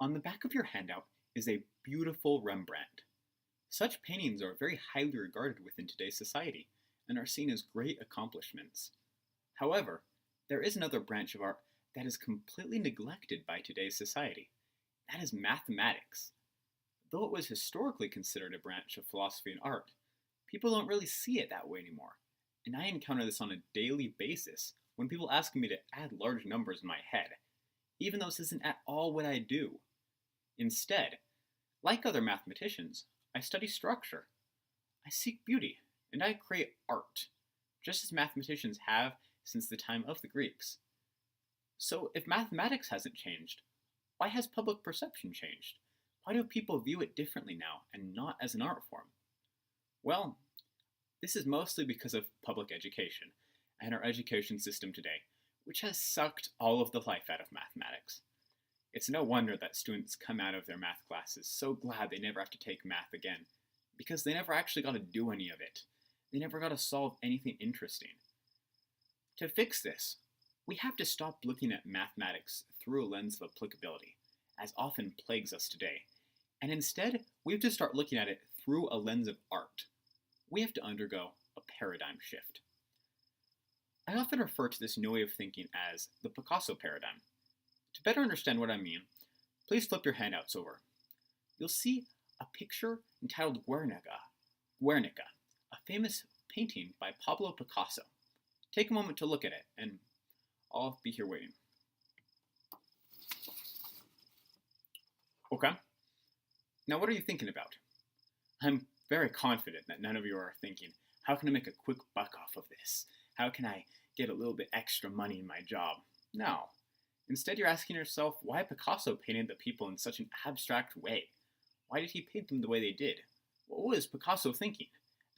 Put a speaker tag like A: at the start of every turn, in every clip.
A: On the back of your handout is a beautiful Rembrandt. Such paintings are very highly regarded within today's society and are seen as great accomplishments. However, there is another branch of art that is completely neglected by today's society. That is mathematics. Though it was historically considered a branch of philosophy and art, people don't really see it that way anymore. And I encounter this on a daily basis when people ask me to add large numbers in my head, even though this isn't at all what I do. Instead, like other mathematicians, I study structure. I seek beauty, and I create art, just as mathematicians have since the time of the Greeks. So, if mathematics hasn't changed, why has public perception changed? Why do people view it differently now and not as an art form? Well, this is mostly because of public education and our education system today, which has sucked all of the life out of mathematics. It's no wonder that students come out of their math classes so glad they never have to take math again, because they never actually got to do any of it. They never got to solve anything interesting. To fix this, we have to stop looking at mathematics through a lens of applicability, as often plagues us today, and instead, we have to start looking at it through a lens of art. We have to undergo a paradigm shift. I often refer to this new way of thinking as the Picasso paradigm. To better understand what I mean, please flip your handouts over. You'll see a picture entitled Guernica, a famous painting by Pablo Picasso. Take a moment to look at it, and I'll be here waiting. Okay, now what are you thinking about? I'm very confident that none of you are thinking, how can I make a quick buck off of this? How can I get a little bit extra money in my job? No. Instead, you're asking yourself why Picasso painted the people in such an abstract way. Why did he paint them the way they did? What was Picasso thinking?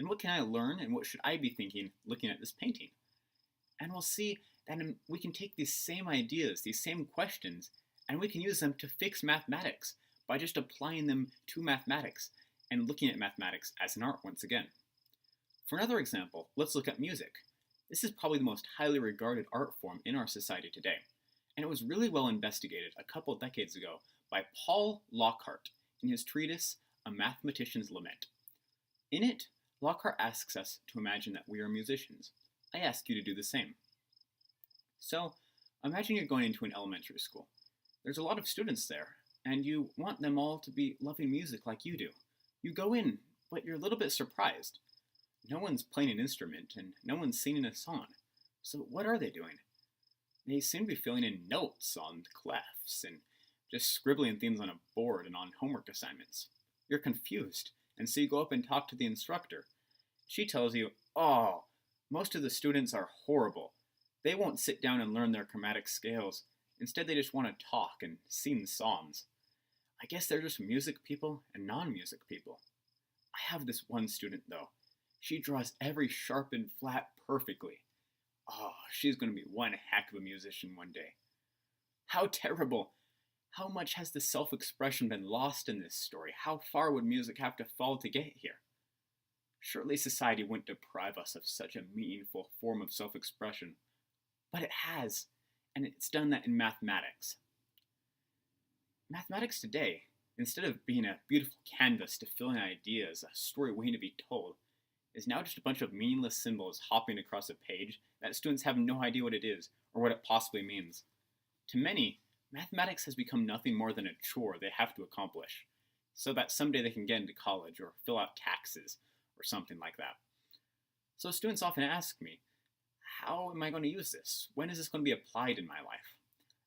A: And what can I learn and what should I be thinking looking at this painting? And we'll see that we can take these same ideas, these same questions, and we can use them to fix mathematics by just applying them to mathematics and looking at mathematics as an art once again. For another example, let's look at music. This is probably the most highly regarded art form in our society today, and it was really well investigated a couple decades ago by Paul Lockhart in his treatise, A Mathematician's Lament. In it, Lockhart asks us to imagine that we are musicians. I ask you to do the same. So, imagine you're going into an elementary school. There's a lot of students there, and you want them all to be loving music like you do. You go in, but you're a little bit surprised. No one's playing an instrument, and no one's singing a song. So what are they doing? They seem to be filling in notes on the clefs, and just scribbling things on a board and on homework assignments. You're confused, and so you go up and talk to the instructor. She tells you, oh, most of the students are horrible. They won't sit down and learn their chromatic scales. Instead, they just want to talk and sing songs. I guess they're just music people and non-music people. I have this one student, though. She draws every sharp and flat perfectly. Oh, she's going to be one heck of a musician one day. How terrible! How much has the self-expression been lost in this story? How far would music have to fall to get here? Surely society wouldn't deprive us of such a meaningful form of self-expression. But it has, and it's done that in mathematics. Mathematics today, instead of being a beautiful canvas to fill in ideas, a story waiting to be told, is now just a bunch of meaningless symbols hopping across a page that students have no idea what it is or what it possibly means. To many, mathematics has become nothing more than a chore they have to accomplish, so that someday they can get into college or fill out taxes or something like that. So students often ask me, how am I going to use this? When is this going to be applied in my life?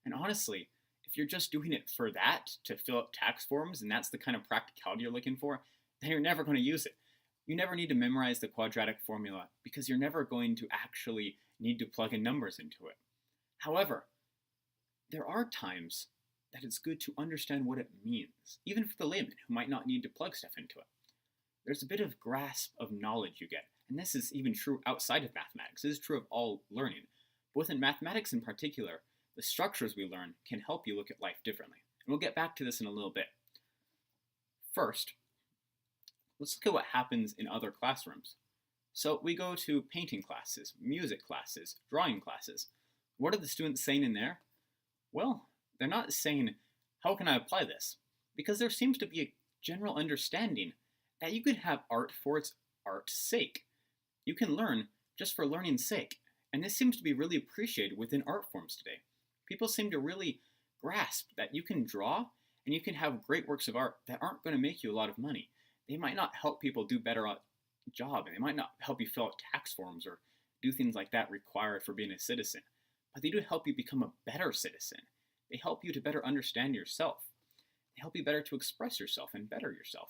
A: And honestly, if you're just doing it for that, to fill out tax forms, and that's the kind of practicality you're looking for, then you're never going to use it. You never need to memorize the quadratic formula because you're never going to actually need to plug in numbers into it. However, there are times that it's good to understand what it means, even for the layman who might not need to plug stuff into it. There's a bit of grasp of knowledge you get, and this is even true outside of mathematics. This is true of all learning. But within mathematics in particular, the structures we learn can help you look at life differently. And we'll get back to this in a little bit. First, let's look at what happens in other classrooms. So we go to painting classes, music classes, drawing classes. What are the students saying in there? Well, they're not saying, How can I apply this? Because there seems to be a general understanding that you can have art for its art's sake. You can learn just for learning's sake. And this seems to be really appreciated within art forms today. People seem to really grasp that you can draw and you can have great works of art that aren't going to make you a lot of money. They might not help people do better at a job, and they might not help you fill out tax forms or do things like that required for being a citizen. But they do help you become a better citizen. They help you to better understand yourself. They help you better to express yourself and better yourself.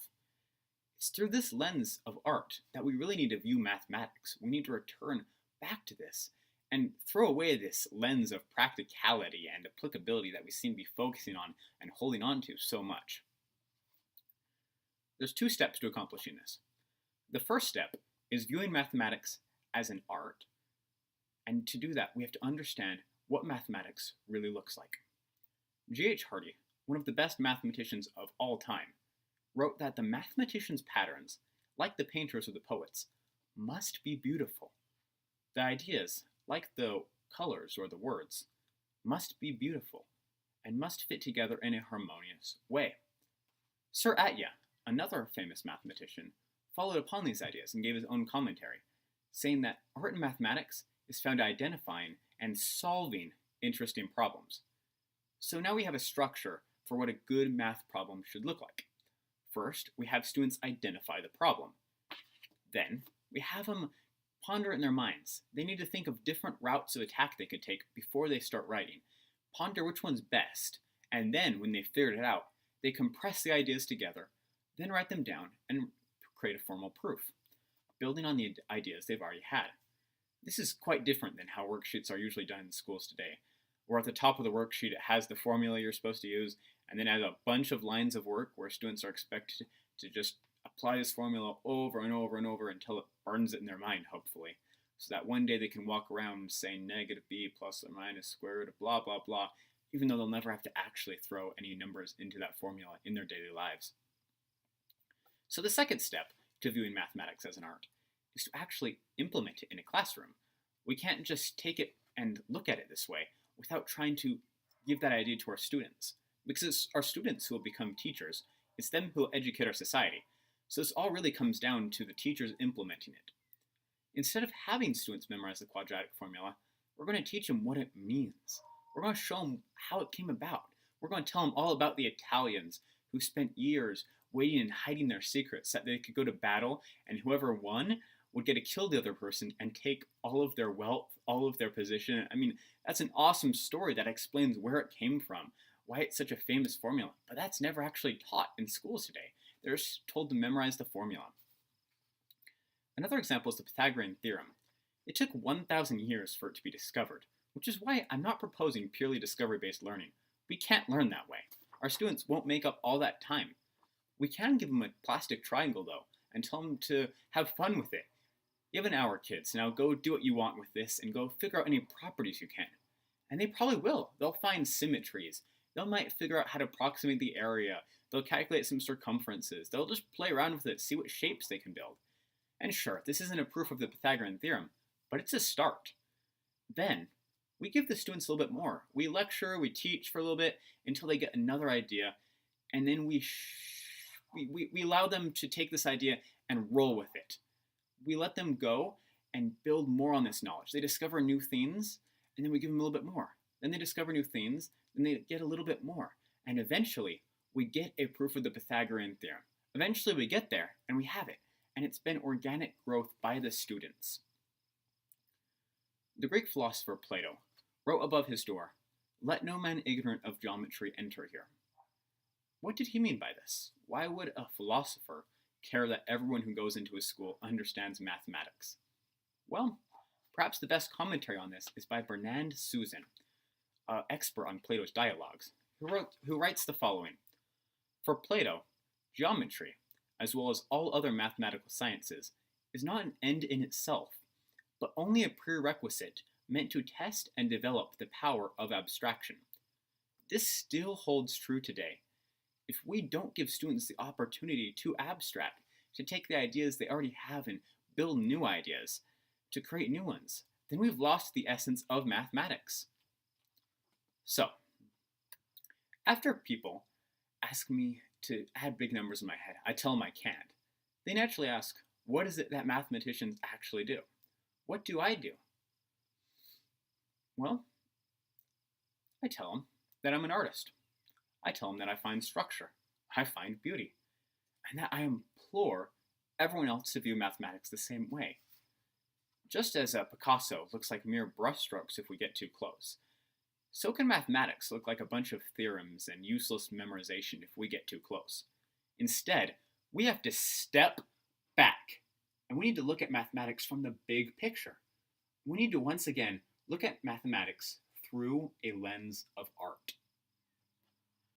A: It's through this lens of art that we really need to view mathematics. We need to return back to this and throw away this lens of practicality and applicability that we seem to be focusing on and holding on to so much. There's 2 steps to accomplishing this. The first step is viewing mathematics as an art. And to do that, we have to understand what mathematics really looks like. G.H. Hardy, one of the best mathematicians of all time, wrote that the mathematician's patterns, like the painters or the poets, must be beautiful. The ideas, like the colors or the words, must be beautiful and must fit together in a harmonious way. Sir Atiyah, another famous mathematician, followed upon these ideas and gave his own commentary, saying that art in mathematics is found identifying and solving interesting problems. So now we have a structure for what a good math problem should look like. First, we have students identify the problem. Then, we have them ponder it in their minds. They need to think of different routes of attack they could take before they start writing. Ponder which one's best, and then, when they've figured it out, they compress the ideas together, then write them down and create a formal proof, building on the ideas they've already had. This is quite different than how worksheets are usually done in schools today, where at the top of the worksheet it has the formula you're supposed to use, and then has a bunch of lines of work where students are expected to just apply this formula over and over and over until it burns it in their mind, hopefully, so that one day they can walk around saying negative b plus or minus square root of blah blah blah, even though they'll never have to actually throw any numbers into that formula in their daily lives. So the second step to viewing mathematics as an art is to actually implement it in a classroom. We can't just take it and look at it this way without trying to give that idea to our students, because it's our students who will become teachers. It's them who will educate our society. So this all really comes down to the teachers implementing it. Instead of having students memorize the quadratic formula, we're going to teach them what it means. We're going to show them how it came about. We're going to tell them all about the Italians who spent years waiting and hiding their secrets so that they could go to battle, and whoever won would get to kill the other person and take all of their wealth, all of their position. I mean, that's an awesome story that explains where it came from, why it's such a famous formula, but that's never actually taught in schools today. They're just told to memorize the formula. Another example is the Pythagorean theorem. It took 1,000 years for it to be discovered, which is why I'm not proposing purely discovery-based learning. We can't learn that way. Our students won't make up all that time. We can give them a plastic triangle, though, and tell them to have fun with it. You have an hour, kids. Now go do what you want with this and go figure out any properties you can. And they probably will. They'll find symmetries. They might figure out how to approximate the area. They'll calculate some circumferences. They'll just play around with it, see what shapes they can build. And sure, this isn't a proof of the Pythagorean theorem, but it's a start. Then, we give the students a little bit more. We lecture, we teach for a little bit until they get another idea, and then we allow them to take this idea and roll with it. We let them go and build more on this knowledge. They discover new things, and then we give them a little bit more. Then they discover new things, then they get a little bit more. And eventually, we get a proof of the Pythagorean theorem. Eventually, we get there, and we have it. And it's been organic growth by the students. The Greek philosopher Plato wrote above his door, "Let no man ignorant of geometry enter here." What did he mean by this? Why would a philosopher care that everyone who goes into his school understands mathematics? Well, perhaps the best commentary on this is by Bernard Susan, an expert on Plato's dialogues, who writes the following: "For Plato, geometry, as well as all other mathematical sciences, is not an end in itself, but only a prerequisite meant to test and develop the power of abstraction. This still holds true today. If we don't give students the opportunity to abstract, to take the ideas they already have and build new ideas, to create new ones, then we've lost the essence of mathematics." So, After people ask me to add big numbers in my head, I tell them I can't. They naturally ask, what is it that mathematicians actually do? What do I do? Well, I tell them that I'm an artist. I tell them that I find structure, I find beauty, and that I implore everyone else to view mathematics the same way. Just as a Picasso looks like mere brushstrokes if we get too close, so can mathematics look like a bunch of theorems and useless memorization if we get too close. Instead, we have to step back, and we need to look at mathematics from the big picture. We need to once again look at mathematics through a lens of art.